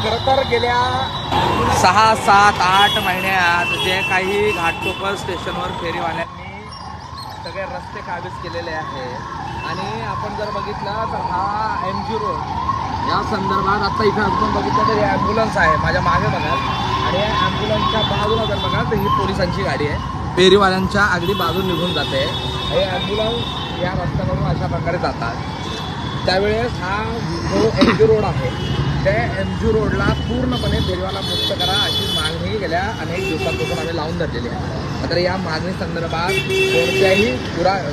खरं तर गेल्या 6, 7, 8 महिन्यात जे काही घाटकोपर स्टेशनवर फेरीवाल्यांनी सगळे रस्ते काबीज केलेले आहे आणि आपण जर बघितलं तर हा MG रोड या संदर्भात आता इथं आपण बघितलं तर ॲम्ब्युलन्स आहे माझ्या मागे बघा आणि या ॲम्ब्युलन्सच्या बाजूला जर बघा तर ही पोलिसांची गाडी आहे फेरीवाल्यांच्या अगदी बाजून निघून जाते हे ॲम्ब्युलन्स या रस्त्यावरून अशा प्रकारे जातात त्यावेळेस हा जो MG रोड आहे त्या MG रोडला पूर्णपणे फेरीवाला मुक्त करा अशी मागणी गेल्या अनेक दिवसांपासून आम्ही लावून धरलेली आहे मात्र या मागणी संदर्भात कोणत्याही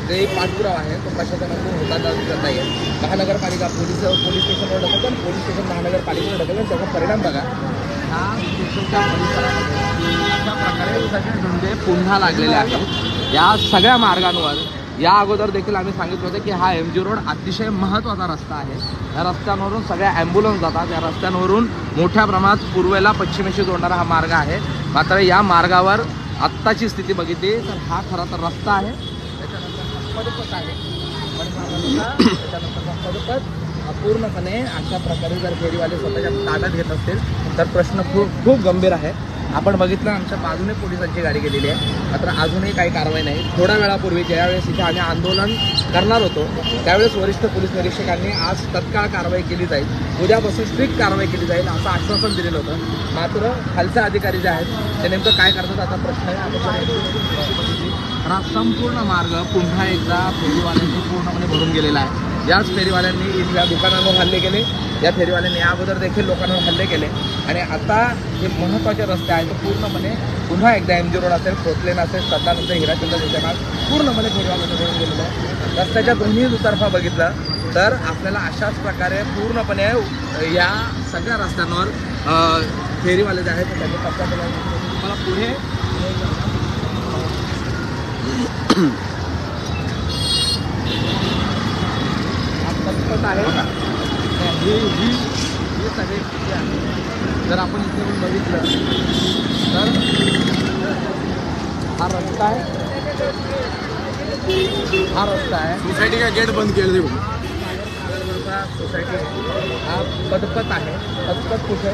जे पाठपुरावा आहे तो प्रशासनाकडून होता दिसत नाही आहे महानगरपालिका पोलीस स्टेशनवर ढकलतात पोलीस स्टेशन महानगरपालिकेवर ढकलतात त्याचा परिणाम बघा हा स्टेशनच्या परिसरामध्ये अशा प्रकारे सगळे धंदे पुन्हा लागलेले आहेत या सगळ्या मार्गांवर या अगोदर देखील आम्ही सांगितलं होतं की हा MG रोड अतिशय महत्त्वाचा रस्ता आहे या रस्त्यांवरून सगळ्या ॲम्ब्युलन्स जातात या रस्त्यांवरून मोठ्या प्रमाणात पूर्वेला पश्चिमेशी जोडणारा हा मार्ग आहे मात्र या मार्गावर आत्ताची स्थिती बघितली तर हा खरा तर रस्ता आहे त्याच्यानंतर पदपथ आहे त्याच्यानंतर पदपथ पूर्णपणे अशा प्रकारे जर फेरीवाले स्वतःच्या ताब्यात घेत असतील तर प्रश्न खूप गंभीर आहे आपण बघितलं आमच्या बाजूने पोलिसांची गाडी गेलेली आहे मात्र अजूनही काही कारवाई नाही थोड्या वेळापूर्वी ज्यावेळेस इथे आम्ही आंदोलन करणार होतो त्यावेळेस वरिष्ठ पोलीस निरीक्षकांनी आज तत्काळ कारवाई केली जाईल उद्यापासून स्ट्रिक्ट कारवाई केली जाईल असं आश्वासन दिलेलं होतं मात्र खालचे अधिकारी जे आहेत ते नेमकं काय करतात आता प्रश्न आहे हा संपूर्ण मार्ग पुन्हा एकदा फेरीवाल्यांनी पूर्णपणे भरून गेलेला आहे याच फेरीवाल्यांनी या दुकानांवर हल्ले केले या फेरीवाल्यांनी या अगोदर देखील लोकांवर हल्ले केले आणि आता जे महत्त्वाचे रस्ते आहेत ते पूर्णपणे पुन्हा एकदा MG रोड असेल खोटलेन असेल सध्या नंतर हिराचंद्र देशमाग पूर्णपणे फेरीवाल्यांनी भरून गेलेलं आहे रस्त्याच्या दोन्ही दुतर्फा बघितलं तर आपल्याला अशाच प्रकारे पूर्णपणे या सगळ्या रस्त्यांवर फेरीवाले जे आहेत त्यांनी कब्जा केला मला पुढे आहे ही सगळी स्थिती आहे जर आपण इथे येऊन बघितलं तर हा रस्ता आहे सोसायटी का गेट बंद केलं सोसायटी हा पदपथ आहे पदपथ कुठे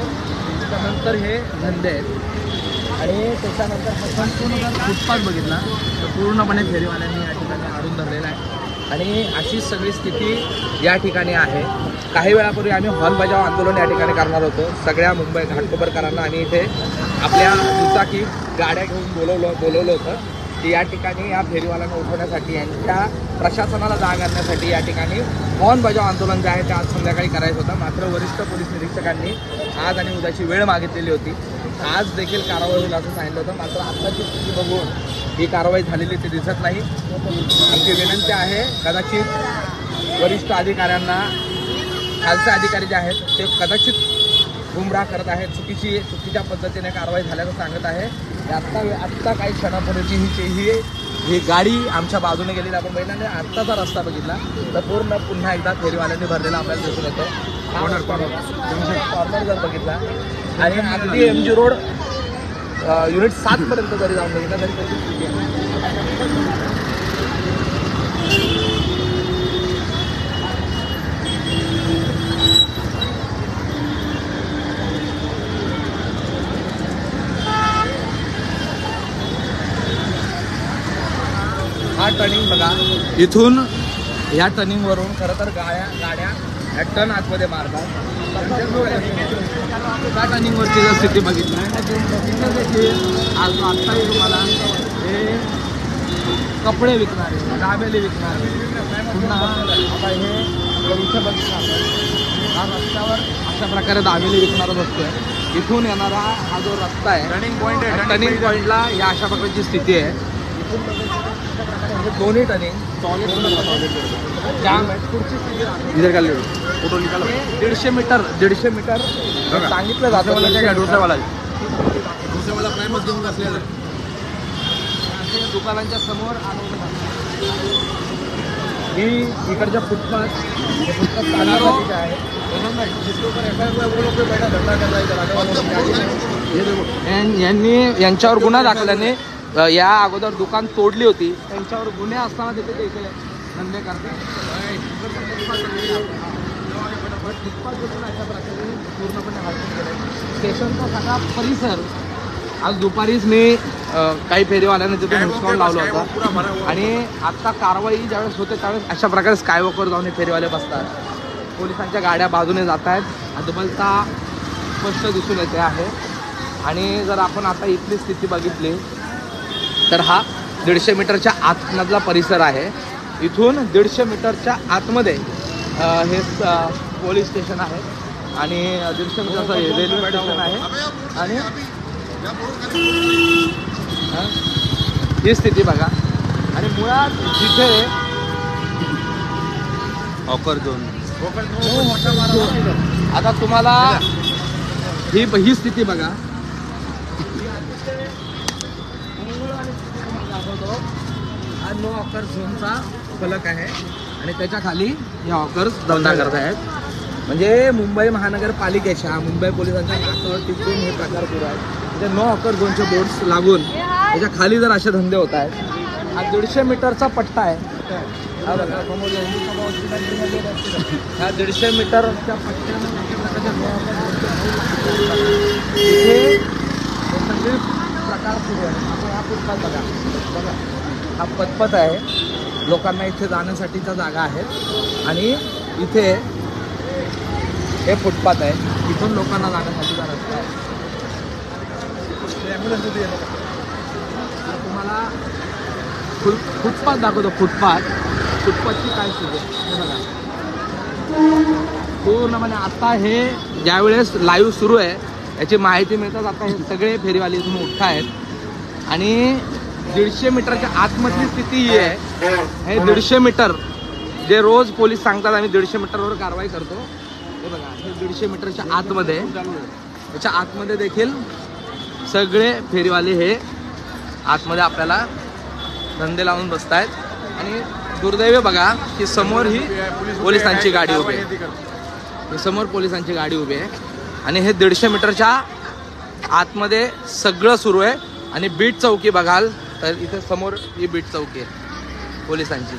त्यानंतर हे धंदे आहेत आणि त्याच्यानंतर हा संपूर्ण जर फुटपाथ बघितला तर पूर्णपणे फेरीवाल्यांनी या ठिकाणी आणून धरलेला आहे आणि अशी सगळी स्थिती या ठिकाणी आहे काही वेळापूर्वी आम्ही हॉल बजाव आंदोलन या ठिकाणी करणार होतो सगळ्या मुंबई घाटकोपरकरांना आम्ही इथे आपल्या दुचाकी गाड्या घेऊन बोलवलं होतं की या ठिकाणी या फेरीवाल्यांना उठवण्यासाठी यांच्या प्रशासनाला जाग आणण्यासाठी या ठिकाणी हॉर्न बजाव आंदोलन जे आहे ते आज संध्याकाळी करायचं होतं मात्र वरिष्ठ पोलीस निरीक्षकांनी आज आणि उद्याची वेळ मागितलेली होती आज देखील कारवाई होईल असं सांगितलं होतं मात्र आत्ताची स्थिती बघून ही कारवाई झालेली ते दिसत नाही आमची विनंती आहे कदाचित वरिष्ठ अधिकाऱ्यांना खालचे अधिकारी जे आहेत ते कदाचित गुमराह करत आहेत चुकीच्या पद्धतीने कारवाई झाल्याचं सांगत आहे आत्ता काही क्षणापूर्वीची ही गाडी आमच्या बाजूने गेलेली आपण बघितलं आत्ताचा रस्ता बघितला तर पुन्हा एकदा फेरीवाल्यांनी भरलेला आपल्याला दिसून येतो कॉर्नर जर बघितला आणि अगदी MG रोड युनिट 7 पर्यंत जरी जाऊन बघितलं तरी त्याची स्थिती आहे हा टर्निंग बघा इथून ह्या टर्निंगवरून खरं तर गाड्या ह्या टर्न आतमध्ये मारतात त्या टर्निंगवरची जर स्थिती बघितली देखील आज आत्ताही तुम्हाला हे कपडे विकणारे दाबेली विकणारे पुन्हा आता हे इथं बघितलं हा रस्त्यावर अशा प्रकारे दाबेली विकणारा बसतोय इथून येणारा हा जो रस्ता आहे टर्निंग पॉईंटला या अशा प्रकारची स्थिती आहे दोन्ही टर्निंग जाम आहे पुढची फोटो निकाला 150 मीटर सांगितलं जातं डोसावाला प्राईमच घेऊन बसलेलं दुकानांच्या समोर ही इकडच्या फुटपाथ आहे यांच्यावर गुन्हा दाखल्याने या अगोदर दुकान तोडली होती त्यांच्यावर गुन्हे असताना देखील इथे धंदे करतात फुटपाथपासून अशा प्रकारे पूर्णपणे हालचाल केलं. स्टेशनचा सगळा परिसर आज दुपारीच मी काही फेरीवाल्यांना तिथे हिसकावून लावला होता आणि आत्ता कारवाई ज्यावेळेस होते त्यावेळेस अशा प्रकारे स्कायवॉकवर जाऊन हे फेरीवाले बसतात. पोलिसांच्या गाड्या बाजूने जात आहेत, आजूबाजूचा स्पष्ट दिसून येते आहे. आणि जर आपण आता इथली स्थिती बघितली तर हा 150 मीटरच्या आतमधला परिसर आहे. इथून 150 मीटरच्या आतमध्ये हे पोलीस स्टेशन आहे आणि 150 मीटरचं रेल्वे स्टेशन आहे. आणि ही स्थिती बघा. आणि मुळात जिथे हॉकर झोन आता तुम्हाला ही स्थिती बघा. हा नो हॉकर झोनचा फलक आहे आणि त्याच्या खाली हे हॉकर्स धंदा करत आहेत. म्हणजे मुंबई महानगरपालिकेच्या मुंबई पोलिसांच्या नाकावर टिकून हे प्रकार सुरू आहेत. म्हणजे नो हॉकर झोनचे बोर्ड्स लागून त्याच्या खाली जर असे धंदे होत आहेत. हा 150 मीटरचा पट्टा आहे. हा बघा समोर ह्या 150 मीटरच्या पट्ट्यानं इथे सगळे प्रकार सुरू आहे. आपण हा फुटपाथ बघा बघा, हा पथपथ आहे. लोकांना इथे जाण्यासाठीच्या जागा आहेत आणि इथे हे फुटपाथ आहे. इथून लोकांना जाण्यासाठीचा रस्ता आहे. तुम्हाला फुटपाथ दाखवतो. फुटपाथची काय सुरू आहे हे बघा. पूर्णपणे आता हे ज्यावेळेस लाईव्ह सुरू आहे याची माहिती मिळतात. आता हे सगळे फेरीवाले इथून उठत आहेत आणि 150 मीटरच्या आतमधली स्थिती ही आहे. हे 150 मीटर जे रोज पोलीस सांगतात आम्ही 150 मीटरवर कारवाई करतो. हे बघा हे 150 मीटरच्या आतमध्ये, त्याच्या आतमध्ये देखील सगळे फेरीवाले हे आतमध्ये आपल्याला धंदे लावून बसत आहेत. आणि दुर्दैव बघा की समोर ही पोलिसांची गाडी उभी आहे. समोर पोलिसांची गाडी उभी आहे आणि हे 150 मीटरच्या आतमध्ये सगळं सुरू आहे. आणि बीट चौकी बघाल तर इथे समोर ही बीट चौकी आहे पोलिसांची.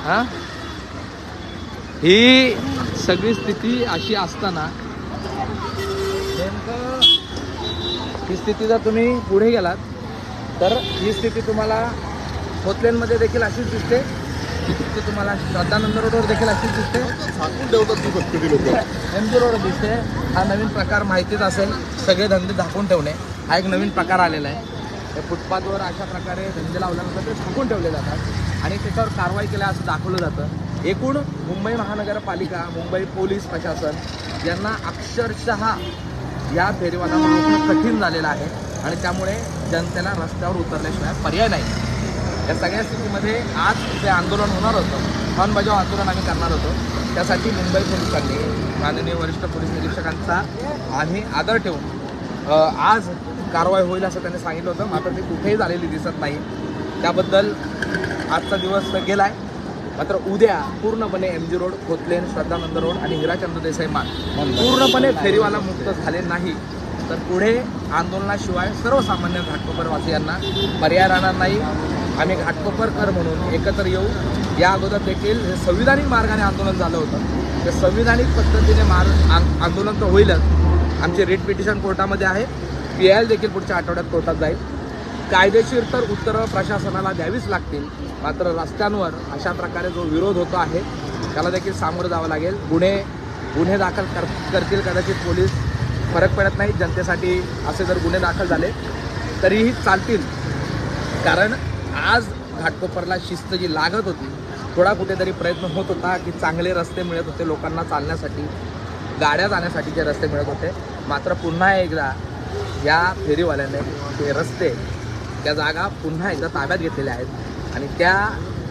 हा ही सगळी स्थिती अशी असताना नेमकं ही स्थिती जर तुम्ही पुढे गेलात तर ही स्थिती तुम्हाला खोतलेनमध्ये देखील अशीच दिसते. तिथे तुम्हाला श्रद्धानंद रोडवर देखील अशीच दिसते. MG रोड दिसते. हा नवीन प्रकार माहितीच असेल. सगळे धंदे झाकून ठेवणे हा एक नवीन प्रकार आलेला आहे. हे फुटपाथवर अशा प्रकारे धंदे लावल्यानंतर ते झाकून ठेवले जातात आणि त्याच्यावर कारवाई केल्या असं दाखवलं जातं. एकूण मुंबई महानगरपालिका, मुंबई पोलीस प्रशासन यांना अक्षरशः या फेरीवाल्यांना रोखणं कठीण झालेलं आहे आणि त्यामुळे जनतेला रस्त्यावर उतरल्याशिवाय पर्याय नाही. या सगळ्या स्थितीमध्ये आज जे आंदोलन होणार होतं, हॉर्न बजाव आंदोलन आम्ही करणार होतो, त्यासाठी मुंबई पोलिसांनी माननीय वरिष्ठ पोलीस निरीक्षकांचा आम्ही आदर ठेवून आज कारवाई होईल असं त्यांनी सांगितलं होतं. मात्र ती कुठेही झालेली दिसत नाही. त्याबद्दल आजचा दिवस गेला आहे. मात्र उद्या पूर्णपणे MG रोड, खोतलेन, श्रद्धानंद रोड आणि हिराचंद्र देसाई मार्ग पूर्णपणे फेरीवाला मुक्त झाले नाही तर पुढे आंदोलनाशिवाय सर्वसामान्य घाटकोपरवासियांना पर्याय राहणार नाही. आम्ही घाटकोपरकर म्हणून एकत्र येऊ. या अगोदर देखील हे संविधानिक मार्गाने आंदोलन झालं होतं. ते संविधानिक पद्धतीने आंदोलन तर होईलच. आमचे रिट पिटिशन कोर्टामध्ये आहे. PIL देखील पुढच्या आठवड्यात कोर्टात जाईल. कायदेशीर तर उत्तरं प्रशासनाला द्यावीच लागतील. मात्र रस्त्यांवर अशा प्रकारे जो विरोध होतो आहे त्याला देखील सामोरं जावं लागेल. गुन्हे दाखल करतील कदाचित पोलीस, फरक पडत नाही जनतेसाठी. असे जर गुन्हे दाखल झाले तरीही चालतील. कारण आज घाटकोपरला शिस्त जी लागत होती, थोडा कुठेतरी प्रयत्न होत होता की चांगले रस्ते मिळत होते लोकांना चालण्यासाठी, गाड्या जाण्यासाठीचे रस्ते मिळत होते. मात्र पुन्हा एकदा या फेरीवाल्याने ते रस्ते, त्या जागा पुन्हा एकदा ताब्यात घेतलेल्या आहेत आणि त्या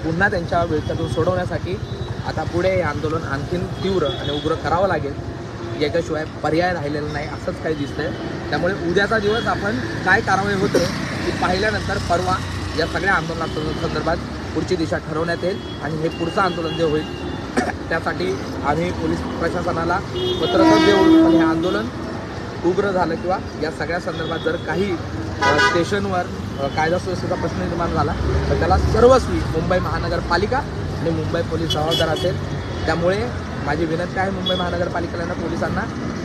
पुन्हा त्यांच्या विळख्यातून सोडवण्यासाठी आता पुढे हे आंदोलन आणखीन तीव्र आणि उग्र करावं लागेल. याच्याशिवाय पर्याय राहिलेला नाही असंच काही दिसतंय. त्यामुळे उद्याचा दिवस आपण काय कारवाई होते ती पाहिल्यानंतर परवा या सगळ्या आंदोलनासंदर्भात पुढची दिशा ठरवण्यात येईल आणि हे पुढचं आंदोलन जे होईल त्यासाठी आम्ही पोलीस प्रशासनाला पत्र देऊ. पण हे आंदोलन उग्र झालं किंवा या सगळ्या संदर्भात जर काही स्टेशनवर कायदा सुव्यवस्थेचा प्रश्न निर्माण झाला तर त्याला सर्वस्वी मुंबई महानगरपालिका आणि मुंबई पोलीस जबाबदार असेल. त्यामुळे माझी विनंती आहे मुंबई महानगरपालिकेला पोलिसांना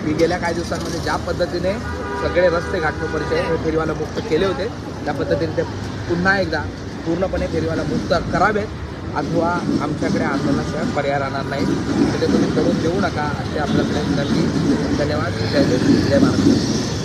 की गेल्या काही दिवसांमध्ये ज्या पद्धतीने सगळे रस्ते घाटकोपरचे हे फेरीवाला मुक्त केले होते त्या पद्धतीने ते पुन्हा एकदा पूर्णपणे फेरीवाला मुक्त करावेत अथवा आमच्याकडे आंदोलनाशिवाय पर्याय राहणार नाही. ते तुम्ही करून देऊ नका असे आपल्याकडे विनंती. धन्यवाद. जय हिंद, जय महाराष्ट्र.